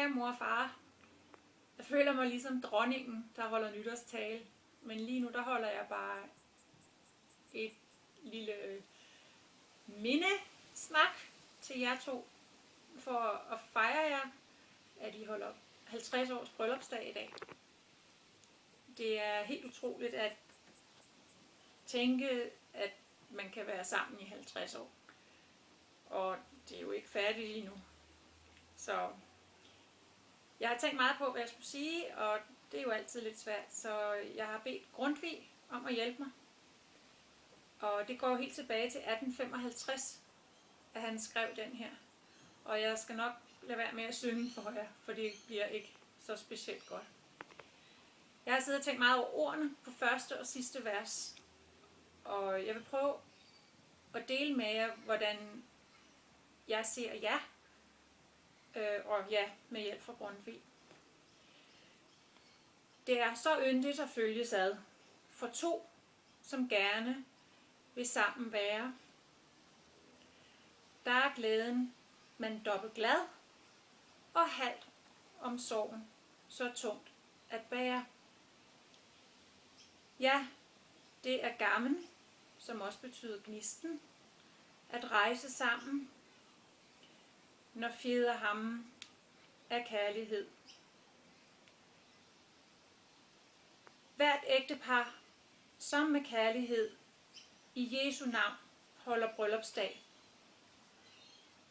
Kære mor og far, jeg føler mig ligesom dronningen, der holder nytårstale. Men lige nu, der holder jeg bare et lille mindesnak til jer to, for at fejre jer, at I holder 50 års bryllupsdag i dag. Det er helt utroligt at tænke, at man kan være sammen i 50 år. Og det er jo ikke færdigt lige nu. Så jeg har tænkt meget på, hvad jeg skulle sige, og det er jo altid lidt svært. Så jeg har bedt Grundtvig om at hjælpe mig. Og det går helt tilbage til 1855, at han skrev den her. Og jeg skal nok lade være med at synge for jer, for det bliver ikke så specielt godt. Jeg har siddet og tænkt meget over ordene på første og sidste vers. Og jeg vil prøve at dele med jer, hvordan jeg ser jer, og ja, med hjælp fra Grundtvig. Det er så yndigt at følges ad, for to, som gerne vil sammen være. Der er glæden, man dobbelt glad, og halvt om sorgen, så tungt at bære. Ja, det er gammen, som også betyder gnisten, at rejse sammen, når fjederhammen er kærlighed. Hvert ægtepar, som med kærlighed, i Jesu navn holder bryllupsdag.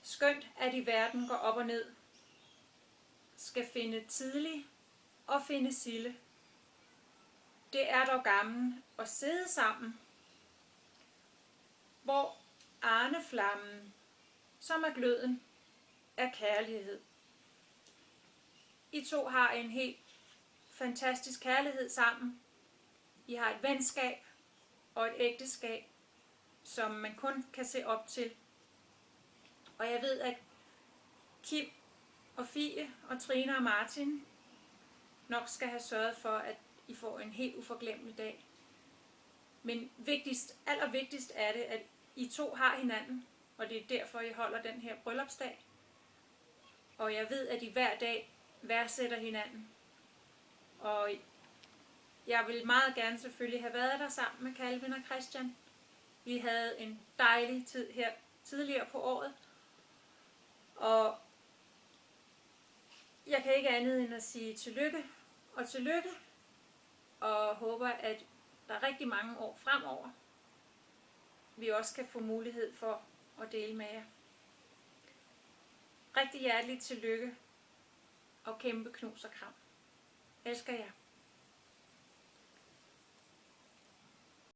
Skønt, at i verden går op og ned, skal finde tidlig og finde silde. Det er dog gammen at sidde sammen, hvor arneflammen, som er gløden, er kærlighed. I to har en helt fantastisk kærlighed sammen. I har et venskab og et ægteskab, som man kun kan se op til. Og jeg ved, at Kim og Fie og Trine og Martin nok skal have sørget for, at I får en helt uforglemmelig dag. Men allervigtigst er det, at I to har hinanden, og det er derfor, I holder den her bryllupsdag. Og jeg ved, at I hver dag værdsætter hinanden. Og jeg vil meget gerne selvfølgelig have været der sammen med Calvin og Christian. Vi havde en dejlig tid her tidligere på året. Og jeg kan ikke andet end at sige tillykke og tillykke. Og håber, at der er rigtig mange år fremover, vi også kan få mulighed for at dele med jer. Rigtig hjerteligt tillykke og kæmpe knus og kram. Elsker jer.